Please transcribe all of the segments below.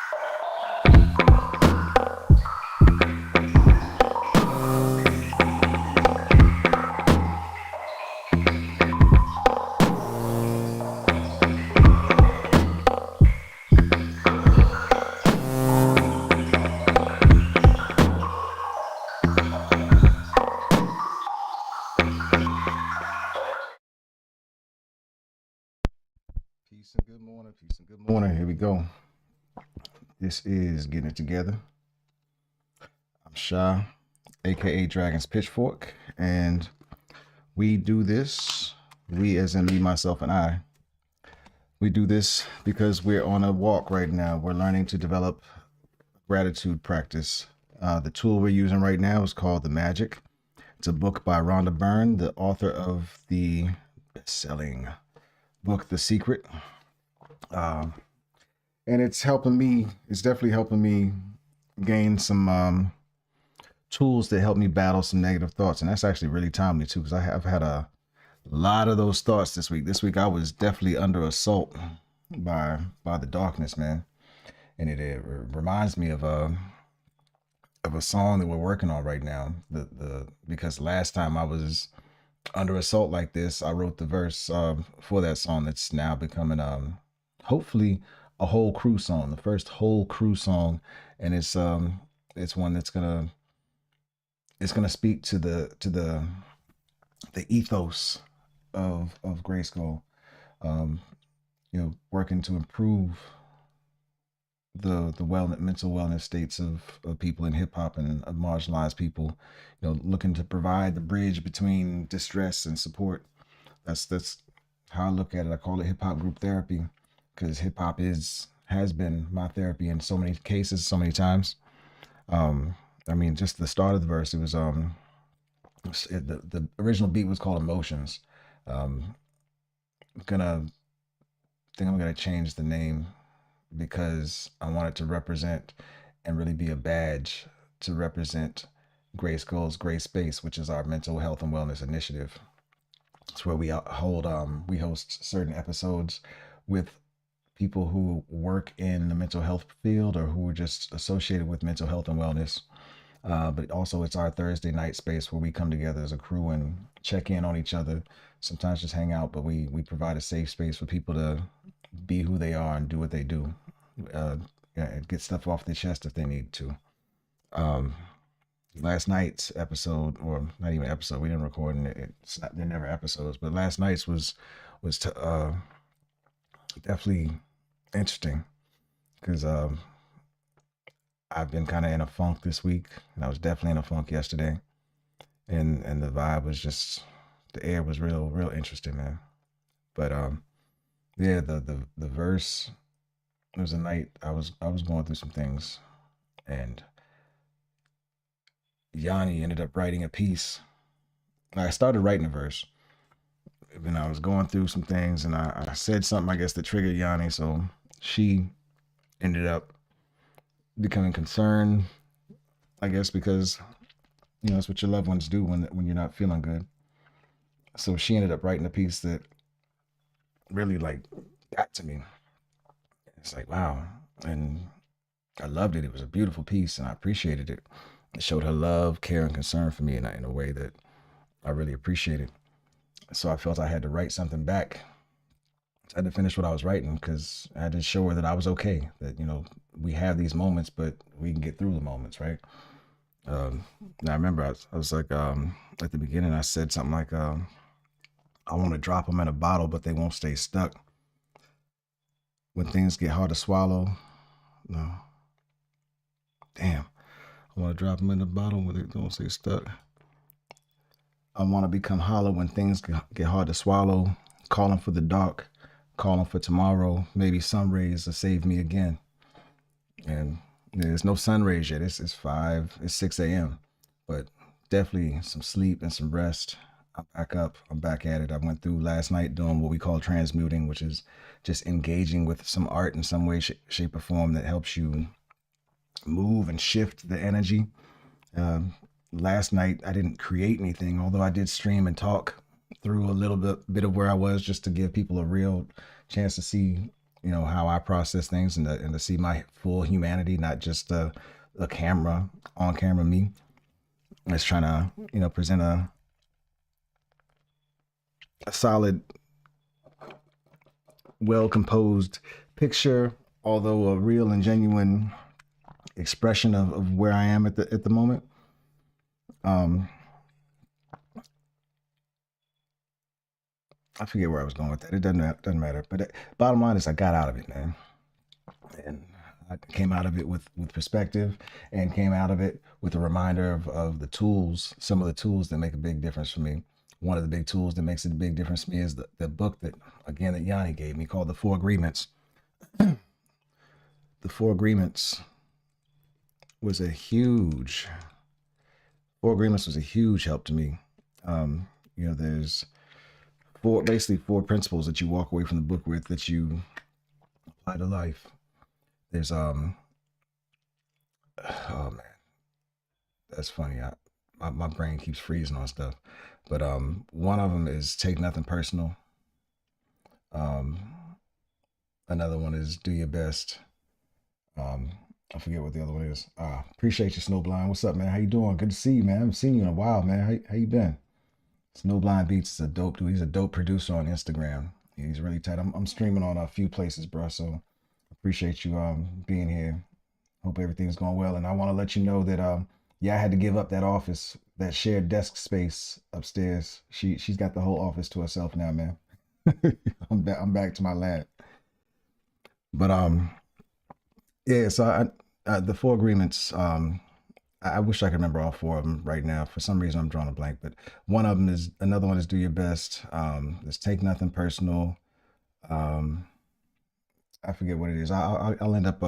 Peace and good morning. Peace and good morning. Here we go. This is Getting It Together. I'm Sha, aka Dragon's Pitchfork, and we do this. We, as in me, myself, and I. We do this because we're on a walk right now. We're learning to develop gratitude practice. The tool we're using right now is called The Magic. It's a book by Rhonda Byrne, the author of the best-selling book, The Secret. And it's helping me. It's definitely helping me gain some tools that help me battle some negative thoughts, and that's actually really timely too, because I have had a lot of those thoughts this week. This week I was definitely under assault by the darkness, man, and it reminds me of a song that we're working on right now. The because last time I was under assault like this, I wrote the verse for that song that's now becoming hopefully a whole crew song, the first whole crew song, and it's one that's gonna speak to the ethos of Grayskull, working to improve the mental wellness states of people in hip hop and of marginalized people, looking to provide the bridge between distress and support. That's how I look at it. I call it hip hop group therapy, because hip hop has been my therapy in so many cases, so many times. Just the start of the verse, it was the original beat was called Emotions. I'm gonna I'm gonna change the name because I want it to represent and really be a badge to represent Grayskull's Gray Space, which is our mental health and wellness initiative. It's where we host certain episodes with people who work in the mental health field or who are just associated with mental health and wellness. But also it's our Thursday night space where we come together as a crew and check in on each other, sometimes just hang out, but we provide a safe space for people to be who they are and do what they do, get stuff off their chest if they need to. Um, Last night's episode, or not even episode, we didn't record, and they're never episodes, but last night's was definitely interesting because I've been kind of in a funk this week, and I was definitely in a funk yesterday, and the vibe was just, the air was real interesting, man. But yeah, the verse, it was a night I was going through some things, and Yani ended up writing a piece. I started writing a verse, and I was going through some things, and I said something, I guess, that triggered Yani, so she ended up becoming concerned, I guess, because that's what your loved ones do when you're not feeling good. So she ended up writing a piece that really got to me. It's like, wow, and I loved it. It was a beautiful piece, and I appreciated it. It showed her love, care, and concern for me in a way that I really appreciated. So I felt I had to write something back. I had to finish what I was writing because I had to show her that I was okay. That we have these moments, but we can get through the moments, right? And I remember I was like, at the beginning, I said something like, I want to drop them in a bottle, but they won't stay stuck. When things get hard to swallow, no, damn, I want to drop them in the bottle, but they don't stay stuck. I want to become hollow when things get hard to swallow, calling for the dark, calling for tomorrow, maybe sun rays to save me again. And there's no sun rays yet. It's 6 a.m. But definitely some sleep and some rest. I'm back up. I'm back at it. I went through last night doing what we call transmuting, which is just engaging with some art in some way, shape, or form that helps you move and shift the energy. Last night I didn't create anything, although I did stream and talk through a little bit of where I was, just to give people a real chance to see how I process things, and to see my full humanity, not just a camera on camera me. It's trying to present a solid, well composed picture, although a real and genuine expression of where I am at the moment. Um, I forget where I was going with that. It doesn't matter. But bottom line is, I got out of it, man, and I came out of it with perspective, and came out of it with a reminder of the tools, some of the tools that make a big difference for me. One of the big tools that makes a big difference for me is the book that Yani gave me, called The Four Agreements. The Four Agreements was a huge Four Agreements was a huge help to me. There's basically four principles that you walk away from the book with, that you apply to life. There's oh man, that's funny. My brain keeps freezing on stuff, but one of them is take nothing personal. Um, Another one is do your best. I forget what the other one is. Appreciate you, Snowblind. What's up, man? How you doing? Good to see you, man. I haven't seen you in a while, man. How you been? Snowblind Beats is a dope dude. He's a dope producer on Instagram. He's really tight. I'm streaming on a few places, bro. So appreciate you being here. Hope everything's going well. And I want to let you know that I had to give up that office, that shared desk space upstairs. She's got the whole office to herself now, man. I'm back to my lab. But yeah. So the Four Agreements. I wish I could remember all four of them right now. For some reason, I'm drawing a blank. But another one is do your best. Is take nothing personal. Um, I forget what it is. I'll end up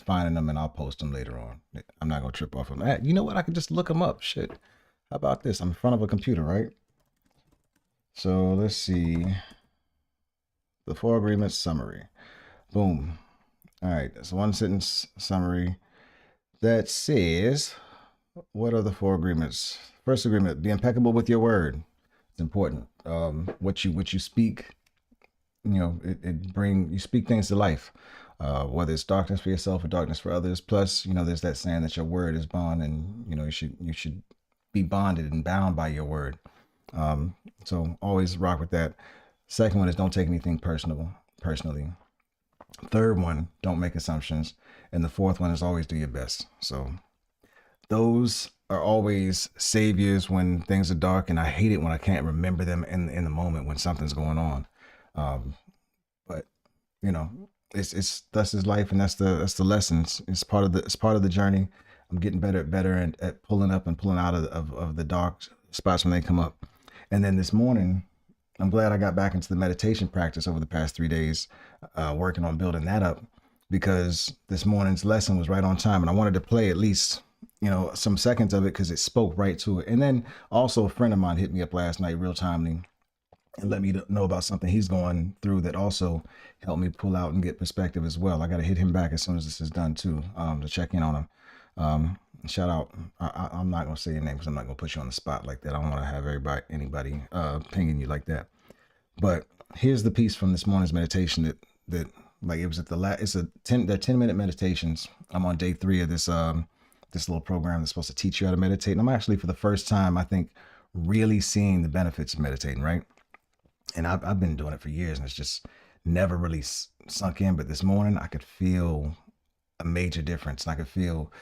finding them, and I'll post them later on. I'm not gonna trip off them. You know what? I can just look them up. Shit. How about this? I'm in front of a computer, right? So let's see. The Four Agreements summary. Boom. All right. That's one sentence summary that says, what are the four agreements? First agreement: be impeccable with your word. It's important. What you speak, you speak things to life. Whether it's darkness for yourself or darkness for others. Plus, there's that saying that your word is bond, and you should be bonded and bound by your word. So always rock with that. Second one is don't take anything personally. Third one, don't make assumptions. And the fourth one is always do your best. So those are always saviors when things are dark, and I hate it when I can't remember them in the moment when something's going on. But it's thus is life, and that's the lessons. It's part of the journey. I'm getting better at pulling up and pulling out of the dark spots when they come up. And then this morning, I'm glad I got back into the meditation practice over the past 3 days, working on building that up, because this morning's lesson was right on time, and I wanted to play at least some seconds of it because it spoke right to it. And then also a friend of mine hit me up last night real timely and let me know about something he's going through that also helped me pull out and get perspective as well. I got to hit him back as soon as this is done too, to check in on him. Shout out. I'm not gonna say your name because I'm not gonna put you on the spot like that. I don't want to have anybody pinging you like that. But here's the piece from this morning's meditation that like, it was at the last. They're 10-minute meditations. I'm on day 3 of this little program that's supposed to teach you how to meditate. And I'm actually, for the first time, I think, really seeing the benefits of meditating. Right. And I've been doing it for years, and it's just never really sunk in. But this morning, I could feel a major difference. And I could feel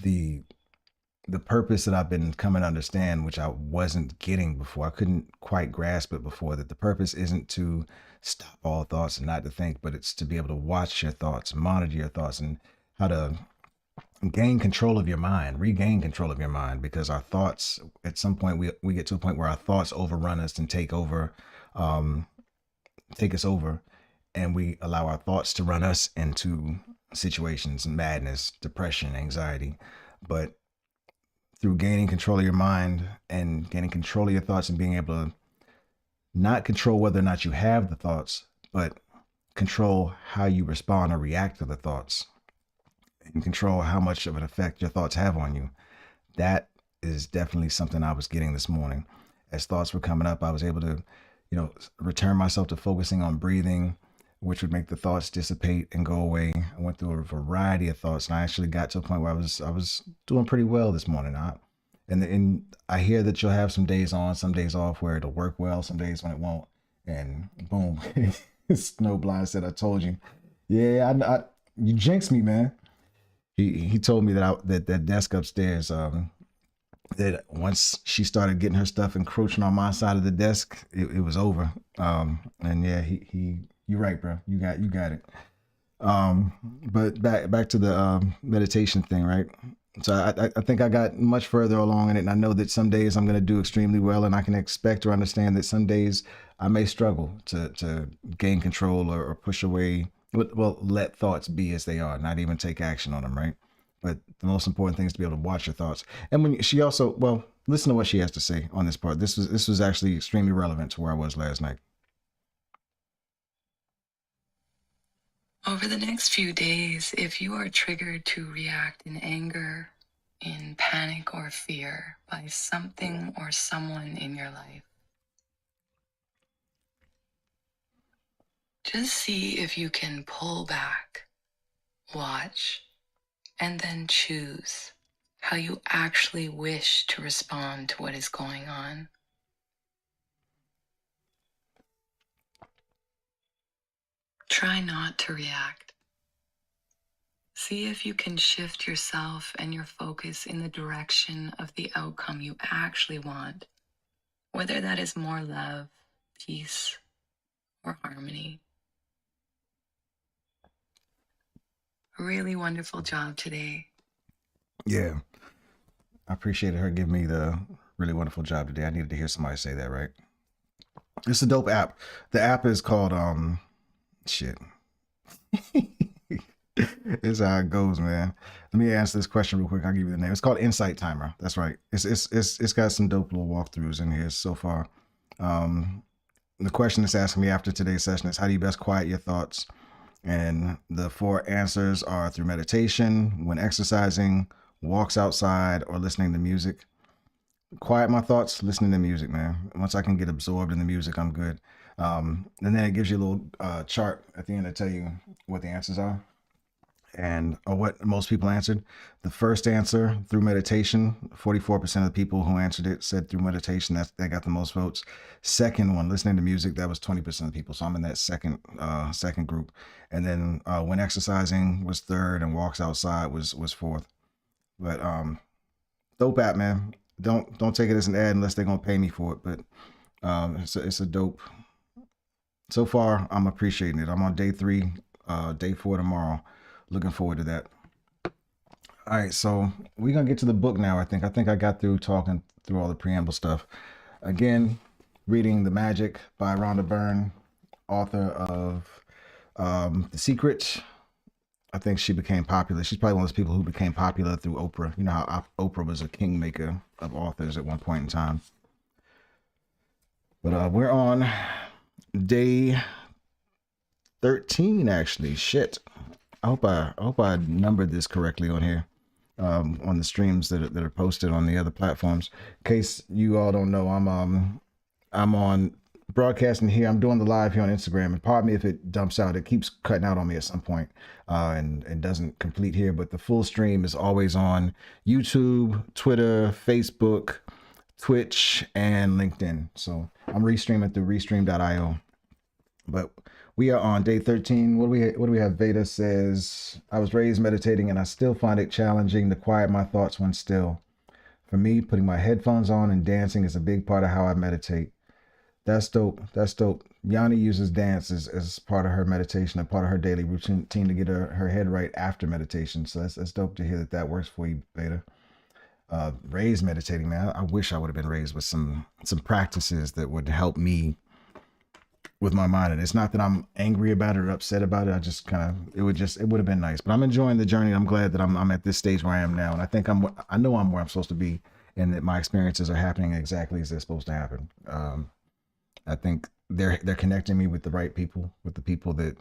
the purpose that I've been coming to understand, which I wasn't getting before. I couldn't quite grasp it before, that the purpose isn't to stop all thoughts and not to think, but it's to be able to watch your thoughts, monitor your thoughts, and how to gain control of your mind, regain control of your mind, because our thoughts, at some point, we get to a point where our thoughts overrun us and take us over, and we allow our thoughts to run us into situations, madness, depression, anxiety. But through gaining control of your mind and gaining control of your thoughts, and being able to not control whether or not you have the thoughts, but control how you respond or react to the thoughts, and control how much of an effect your thoughts have on you. That is definitely something I was getting this morning. As thoughts were coming up, I was able to, return myself to focusing on breathing, which would make the thoughts dissipate and go away. I went through a variety of thoughts, and I actually got to a point where I was doing pretty well this morning. And I hear that you'll have some days on, some days off where it'll work well, some days when it won't. And boom, Snowblind said, "I told you." Yeah, you jinxed me, man. He told me that desk upstairs, that once she started getting her stuff encroaching on my side of the desk, it was over. And yeah, you're right, bro. You got it. But back to the meditation thing, right? So I think I got much further along in it, and I know that some days I'm going to do extremely well, and I can expect or understand that some days I may struggle to gain control or push away. Well, let thoughts be as they are, not even take action on them, right? But the most important thing is to be able to watch your thoughts. And when she also, well, listen to what she has to say on this part. This was actually extremely relevant to where I was last night. Over the next few days, if you are triggered to react in anger, in panic or fear by something or someone in your life, just see if you can pull back, watch, and then choose how you actually wish to respond to what is going on. Try not to react. See if you can shift yourself and your focus in the direction of the outcome you actually want, whether that is more love, peace, or harmony. Really wonderful job today. Yeah, I appreciated her giving me the really wonderful job today. I needed to hear somebody say that, right? It's a dope app. The app is called shit. It's how it goes, man. Let me answer this question real quick. I'll give you the name. It's called Insight Timer. That's right. It's got some dope little walkthroughs in here so far. The question it's asking me after today's session is, how do you best quiet your thoughts? And the 4 answers are through meditation, when exercising, walks outside, or listening to music. Quiet my thoughts, listening to music, man. Once I can get absorbed in the music, I'm good. And then it gives you a little chart at the end to tell you what the answers are and or what most people answered. The first answer, through meditation. 44% of the people who answered it said through meditation. That got the most votes. Second one, listening to music. That was 20% of the people. So I'm in that second group. And then when exercising was third, and walks outside was fourth. But dope app, man. Don't take it as an ad unless they're gonna pay me for it. But it's a dope. So far, I'm appreciating it. I'm on day 3, day 4 tomorrow. Looking forward to that. All right, so we're gonna get to the book now. I think I got through talking through all the preamble stuff. Again, reading The Magic by Rhonda Byrne, author of The Secret. I think she became popular. She's probably one of those people who became popular through Oprah. You know how Oprah was a kingmaker of authors at one point in time. But we're on day 13, actually. Shit. I hope I numbered this correctly on here, on the streams that are posted on the other platforms. In case you all don't know, I'm on broadcasting here. I'm doing the live here on Instagram, and pardon me if it dumps out. It keeps cutting out on me at some point, and doesn't complete here. But the full stream is always on YouTube, Twitter, Facebook, Twitch, and LinkedIn. So I'm restreaming through restream.io. But we are on day 13. What do we have? Veda says, I was raised meditating, and I still find it challenging to quiet my thoughts when still. For me, putting my headphones on and dancing is a big part of how I meditate. That's dope. That's dope. Yani uses dance as part of her meditation, a part of her daily routine to get her head right after meditation. So that's dope to hear that works for you, Veda. Raised meditating, man. I wish I would have been raised with some practices that would help me with my mind. And it's not that I'm angry about it or upset about it. I just it would have been nice. But I'm enjoying the journey. I'm glad that I'm at this stage where I am now. And I think I know I'm where I'm supposed to be, and that my experiences are happening exactly as they're supposed to happen. I think they're connecting me with the right people, with the people that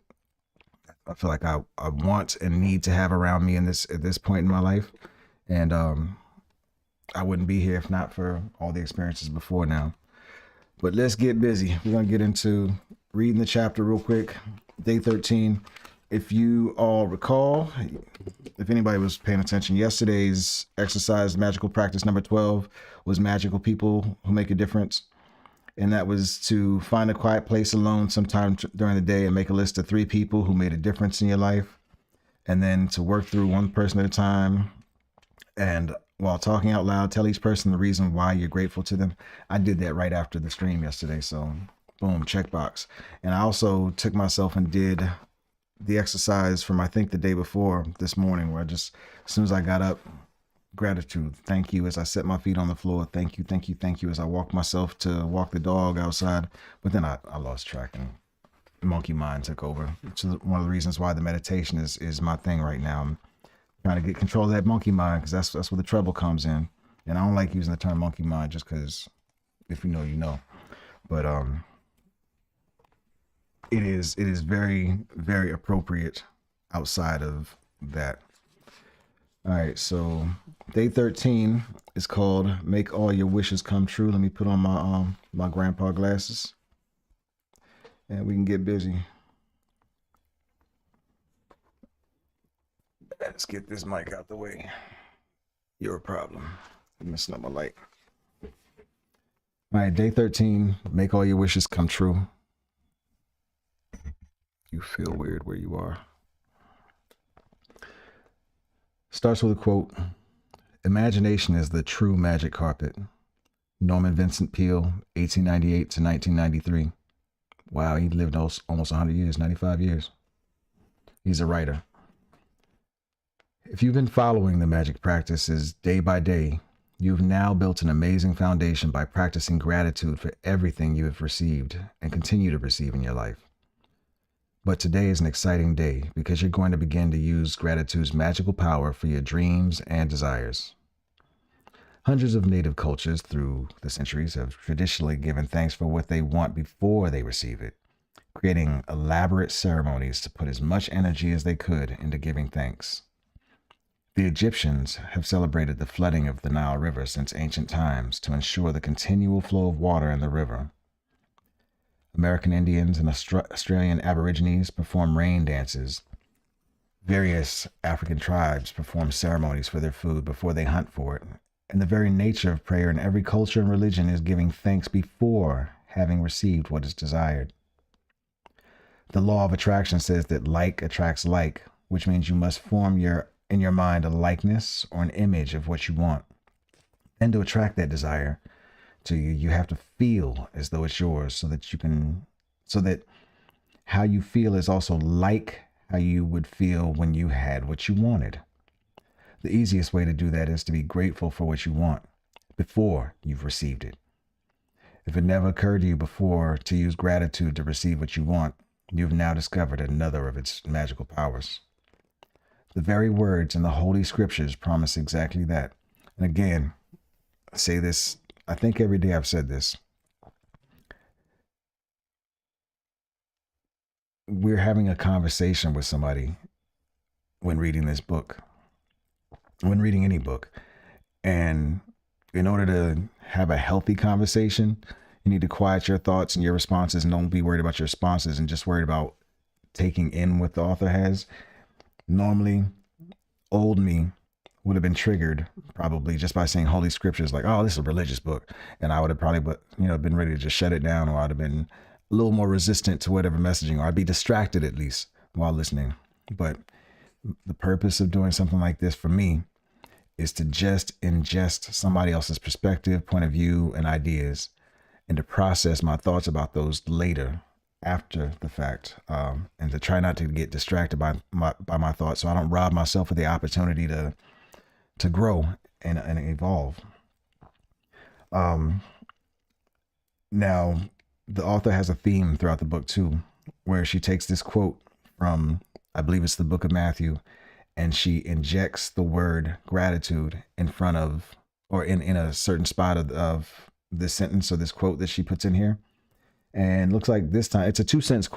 I feel like I want and need to have around me at this point in my life. And I wouldn't be here if not for all the experiences before now. But let's get busy. We're going to get into reading the chapter real quick. Day 13. If you all recall, if anybody was paying attention, yesterday's exercise, magical practice number 12, was magical people who make a difference. And that was to find a quiet place alone sometime during the day and make a list of 3 people who made a difference in your life. And then to work through one person at a time. And while talking out loud, tell each person the reason why you're grateful to them. I did that right after the stream yesterday. So boom, checkbox. And I also took myself and did the exercise from, I think, the day before this morning, where I just, as soon as I got up, gratitude, thank you, as I set my feet on the floor, thank you, thank you, thank you, as I walked myself to walk the dog outside. But then I lost track and monkey mind took over. Which is one of the reasons why the meditation is my thing right now. I'm trying to get control of that monkey mind, because that's where the trouble comes in. And I don't like using the term monkey mind just because if you know, you know. But it is very, very appropriate outside of that. All right, so day 13 is called Make All Your Wishes Come True. Let me put on my my grandpa glasses and we can get busy. Let's get this mic out the way. You're a problem. I'm messing up my light. All right, day 13, make all your wishes come true. You feel weird where you are. Starts with a quote. Imagination is the true magic carpet. Norman Vincent Peale, 1898 to 1993. Wow, he lived almost 100 years, 95 years. He's a writer. If you've been following the magic practices day by day, you've now built an amazing foundation by practicing gratitude for everything you have received and continue to receive in your life. But today is an exciting day because you're going to begin to use gratitude's magical power for your dreams and desires. Hundreds of native cultures through the centuries have traditionally given thanks for what they want before they receive it, creating elaborate ceremonies to put as much energy as they could into giving thanks. The Egyptians have celebrated the flooding of the Nile River since ancient times to ensure the continual flow of water in the river. American Indians and Australian Aborigines perform rain dances. Various African tribes perform ceremonies for their food before they hunt for it. And the very nature of prayer in every culture and religion is giving thanks before having received what is desired. The law of attraction says that like attracts like, which means you must form in your mind a likeness or an image of what you want. And to attract that desire to you, you have to feel as though it's yours so that how you feel is also like how you would feel when you had what you wanted. The easiest way to do that is to be grateful for what you want before you've received it. If it never occurred to you before to use gratitude to receive what you want, you've now discovered another of its magical powers. The very words in the Holy Scriptures promise exactly that. And again, I say this, I think every day I've said this. We're having a conversation with somebody when reading this book, when reading any book. And in order to have a healthy conversation, you need to quiet your thoughts and your responses and don't be worried about your responses and just worried about taking in what the author has. Normally, old me would have been triggered probably just by saying Holy Scriptures, like, oh, this is a religious book. And I would have probably been ready to just shut it down, or I'd have been a little more resistant to whatever messaging, or I'd be distracted at least while listening. But the purpose of doing something like this for me is to just ingest somebody else's perspective, point of view, and ideas, and to process my thoughts about those later, after the fact, and to try not to get distracted by my thoughts, so I don't rob myself of the opportunity to grow and evolve. Now, the author has a theme throughout the book too, where she takes this quote from, I believe it's the book of Matthew, and she injects the word gratitude in front of, or in a certain spot of this sentence or this quote that she puts in here. And looks like this time it's a 2-sentence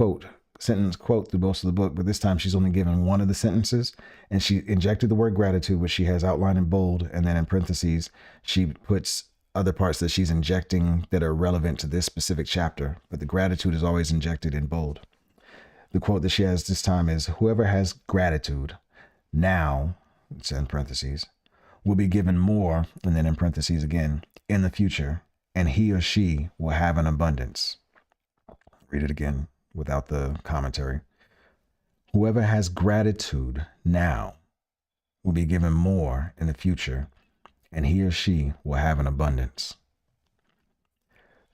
sentence quote through most of the book, but this time she's only given one of the sentences, and she injected the word gratitude, which she has outlined in bold, and then in parentheses she puts other parts that she's injecting that are relevant to this specific chapter, but the gratitude is always injected in bold. The quote that she has this time is, "Whoever has gratitude now," it's in parentheses, "will be given more," and then in parentheses again, "in the future, and he or she will have an abundance." Read it again without the commentary. Whoever has gratitude now will be given more in the future, and he or she will have an abundance.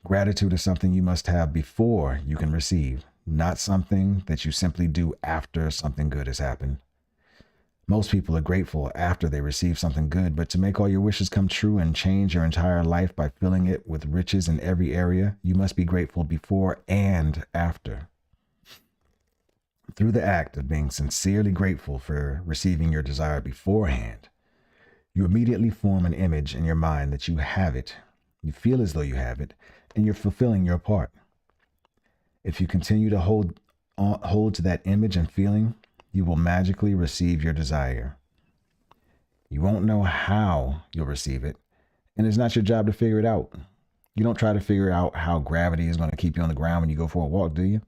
Gratitude is something you must have before you can receive, not something that you simply do after something good has happened. Most people are grateful after they receive something good, but to make all your wishes come true and change your entire life by filling it with riches in every area, you must be grateful before and after. Through the act of being sincerely grateful for receiving your desire beforehand, you immediately form an image in your mind that you have it. You feel as though you have it, and you're fulfilling your part. If you continue to hold to that image and feeling, you will magically receive your desire. You won't know how you'll receive it, and it's not your job to figure it out. You don't try to figure out how gravity is going to keep you on the ground when you go for a walk, do you?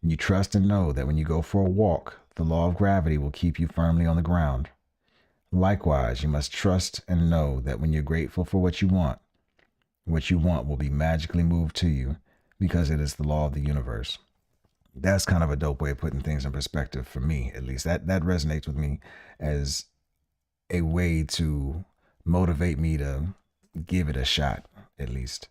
You trust and know that when you go for a walk, the law of gravity will keep you firmly on the ground. Likewise, you must trust and know that when you're grateful for what you want will be magically moved to you because it is the law of the universe. That's kind of a dope way of putting things in perspective for me, at least. That resonates with me as a way to motivate me to give it a shot, at least.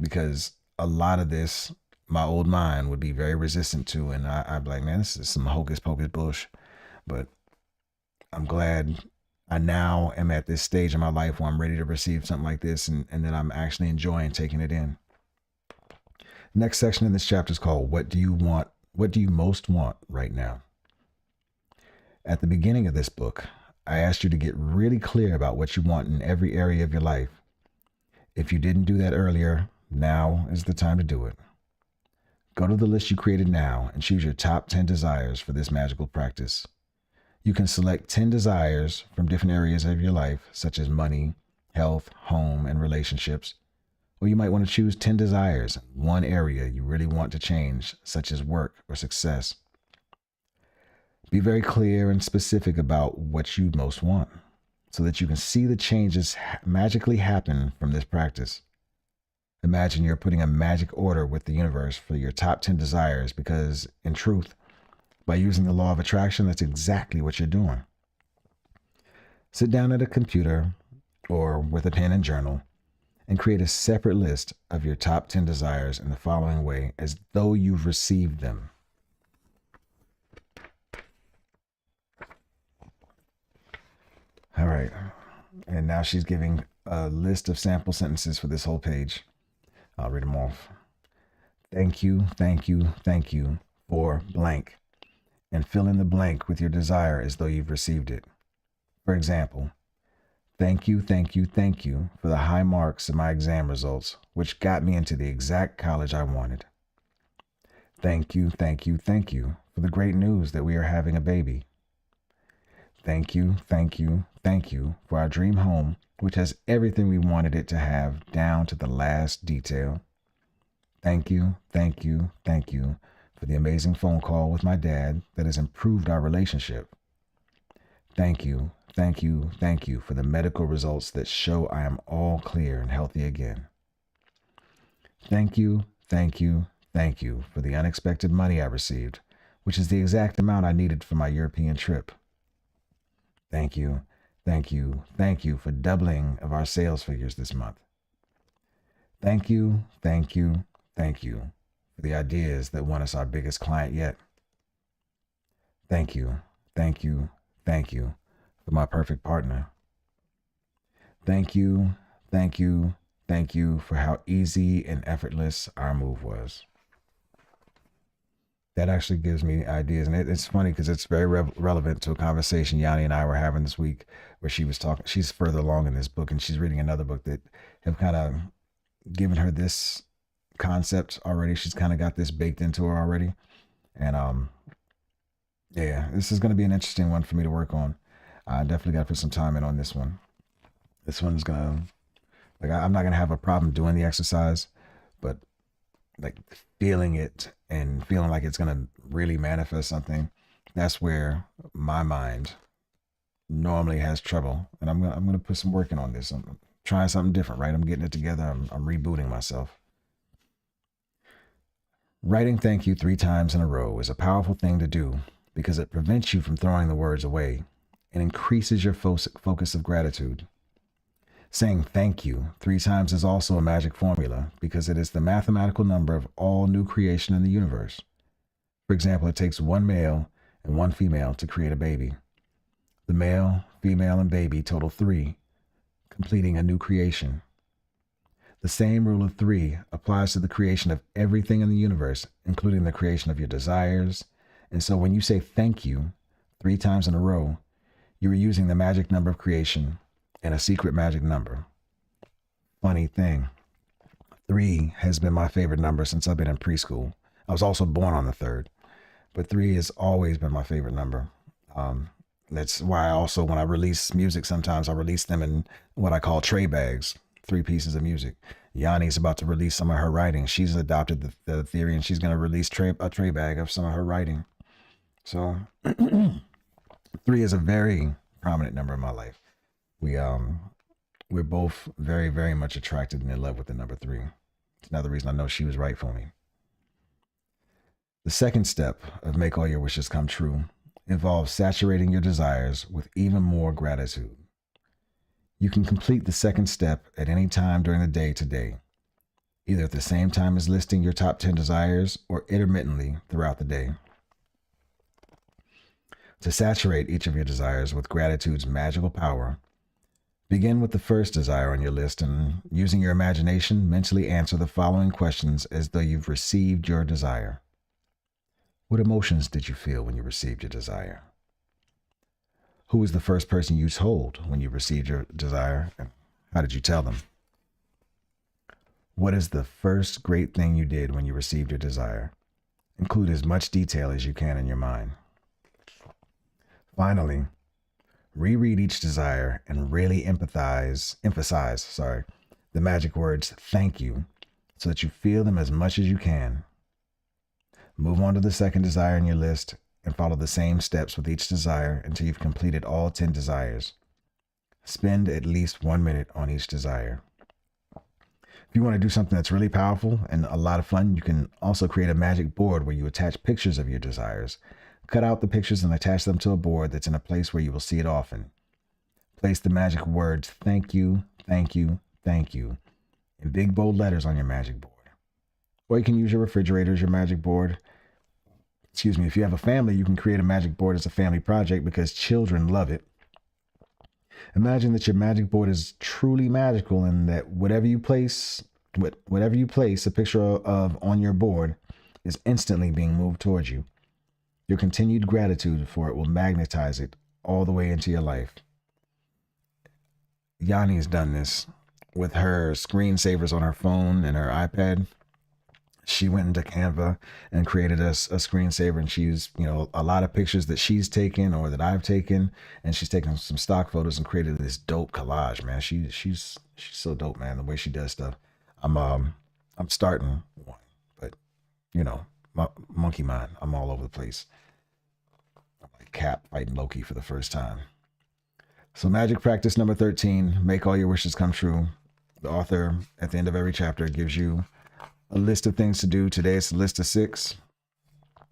Because a lot of this, my old mind would be very resistant to, and I'd be like, man, this is some hocus pocus bullshit. But I'm glad I now am at this stage in my life where I'm ready to receive something like this, and that I'm actually enjoying taking it in. Next section in this chapter is called What Do You Want? What do you most want right now? At the beginning of this book, I asked you to get really clear about what you want in every area of your life. If you didn't do that earlier, now is the time to do it. Go to the list you created now and choose your top 10 desires for this magical practice. You can select 10 desires from different areas of your life, such as money, health, home, and relationships. Or you might want to choose 10 desires in one area you really want to change, such as work or success. Be very clear and specific about what you most want so that you can see the changes magically happen from this practice. Imagine you're putting a magic order with the universe for your top 10 desires because, in truth, by using the law of attraction, that's exactly what you're doing. Sit down at a computer or with a pen and journal and create a separate list of your top 10 desires in the following way, as though you've received them. All right. And now she's giving a list of sample sentences for this whole page. I'll read them off. Thank you, thank you, thank you for blank. And fill in the blank with your desire as though you've received it. For example, thank you, thank you, thank you for the high marks in my exam results, which got me into the exact college I wanted. Thank you, thank you, thank you for the great news that we are having a baby. Thank you, thank you, thank you for our dream home, which has everything we wanted it to have down to the last detail. Thank you, thank you, thank you for the amazing phone call with my dad that has improved our relationship. Thank you, thank you, thank you for the medical results that show I am all clear and healthy again. Thank you, thank you, thank you for the unexpected money I received, which is the exact amount I needed for my European trip. Thank you, thank you, thank you for doubling of our sales figures this month. Thank you, thank you, thank you for the ideas that won us our biggest client yet. Thank you, thank you, thank you for my perfect partner. Thank you, thank you, thank you for how easy and effortless our move was. That actually gives me ideas. And it's funny because it's very relevant to a conversation Yani and I were having this week where she was talking, she's further along in this book and she's reading another book that have kind of given her this concept already. She's kind of got this baked into her already. And yeah, this is going to be an interesting one for me to work on. I definitely got to put some time in on this one. This one's going to, like, I'm not going to have a problem doing the exercise, but like feeling it and feeling like it's going to really manifest something, that's where my mind normally has trouble. And I'm gonna put some work in on this. I'm trying something different, right? I'm getting it together. I'm rebooting myself. Writing thank you 3 times in a row is a powerful thing to do because it prevents you from throwing the words away and increases your focus of gratitude. Saying thank you 3 times is also a magic formula because it is the mathematical number of all new creation in the universe. For example, it takes 1 male and 1 female to create a baby. The male, female, and baby total 3, completing a new creation. The same rule of 3 applies to the creation of everything in the universe, including the creation of your desires. And so when you say thank you 3 times in a row, you are using the magic number of creation and a secret magic number. Funny thing, 3 has been my favorite number since I've been in preschool. I was also born on the 3rd, but 3 has always been my favorite number. That's why I also, when I release music, sometimes I release them in what I call tray bags, 3 pieces of music. Yani's about to release some of her writing. She's adopted the theory, and she's going to release a tray bag of some of her writing. So 3 is a very prominent number in my life. We're both very, very much attracted and in love with the number 3. It's another reason I know she was right for me. The second step of Make All Your Wishes Come True involves saturating your desires with even more gratitude. You can complete the second step at any time during the day today, either at the same time as listing your top 10 desires or intermittently throughout the day. To saturate each of your desires with gratitude's magical power, begin with the first desire on your list and, using your imagination, mentally answer the following questions as though you've received your desire. What emotions did you feel when you received your desire? Who was the first person you told when you received your desire, and how did you tell them? What is the first great thing you did when you received your desire? Include as much detail as you can in your mind. Finally, reread each desire and really emphasize the magic words thank you so that you feel them as much as you can. Move on to the second desire in your list and follow the same steps with each desire until you've completed all 10 desires. Spend at least 1 minute on each desire. If you want to do something that's really powerful and a lot of fun, you can also create a magic board where you attach pictures of your desires. Cut out the pictures and attach them to a board that's in a place where you will see it often. Place the magic words thank you, thank you, thank you in big bold letters on your magic board. Or you can use your refrigerator as your magic board. If you have a family, you can create a magic board as a family project because children love it. Imagine that your magic board is truly magical and that whatever you place a picture of on your board is instantly being moved towards you. Your continued gratitude for it will magnetize it all the way into your life. Yani has done this with her screensavers on her phone and her iPad. She went into Canva and created a screensaver, and she used, a lot of pictures that she's taken or that I've taken, and she's taken some stock photos and created this dope collage, man. She's so dope, man. The way she does stuff. I'm starting one, but my monkey mind. I'm all over the place. I'm like Cap fighting Loki for the first time. So magic practice number 13, make all your wishes come true. The author at the end of every chapter gives you a list of things to do. Today it's a list of 6.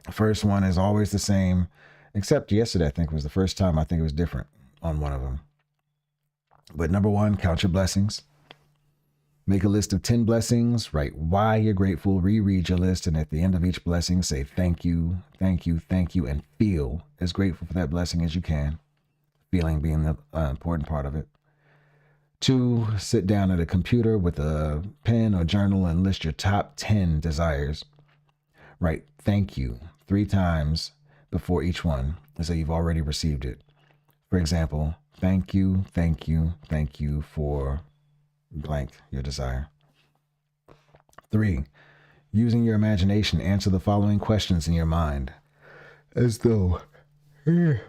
The first one is always the same, except yesterday I think was the first time. I think it was different on one of them. But number 1, count your blessings. Make a list of 10 blessings, write why you're grateful, reread your list, and at the end of each blessing, say thank you, thank you, thank you, and feel as grateful for that blessing as you can. Feeling being the important part of it. 2, sit down at a computer with a pen or journal and list your top 10 desires. Write thank you 3 times before each one, as though you've already received it. For example, thank you, thank you, thank you for blank your desire. 3, using your imagination, answer the following questions in your mind, as though you've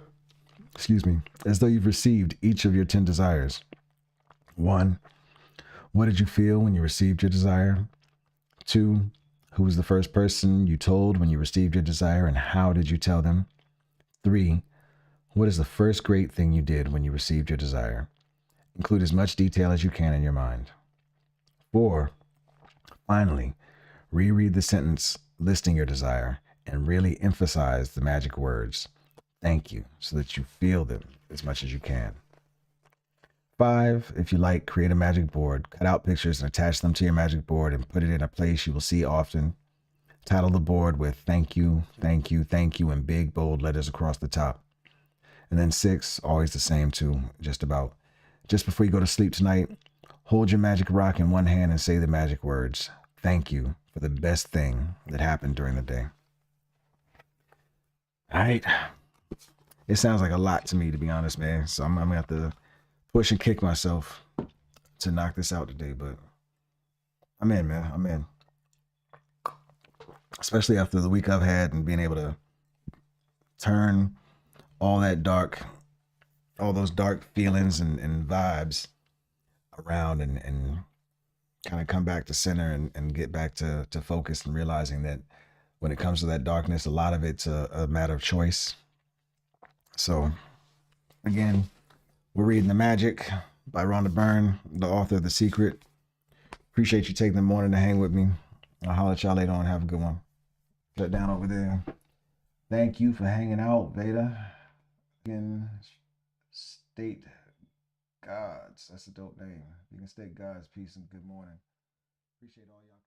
received each of your 10 desires. 1, what did you feel when you received your desire? 2, Who was the first person you told when you received your desire, and how did you tell them? 3. What is the first great thing you did when you received your desire? Include as much detail as you can in your mind. 4. Finally, reread the sentence listing your desire and really emphasize the magic words, thank you, so that you feel them as much as you can. 5, if you like, create a magic board, cut out pictures and attach them to your magic board and put it in a place you will see often. Title the board with thank you, thank you, thank you in big, bold letters across the top. And then 6, always the same too, just about. Just before you go to sleep tonight, hold your magic rock in one hand and say the magic words, thank you for the best thing that happened during the day. All right. It sounds like a lot to me, to be honest, man. So I'm going to have to push and kick myself to knock this out today. But I'm in, man. I'm in. Especially after the week I've had and being able to turn all those dark feelings and vibes around and kind of come back to center and get back to focus and realizing that when it comes to that darkness, a lot of it's a matter of choice. So, again, we're reading The Magic by Rhonda Byrne, the author of The Secret. Appreciate you taking the morning to hang with me. I'll holler at y'all later on. Have a good one. Shut down over there. Thank you for hanging out, Veda. Again, state gods. That's a dope name. You can state gods, peace, and good morning. Appreciate all y'all.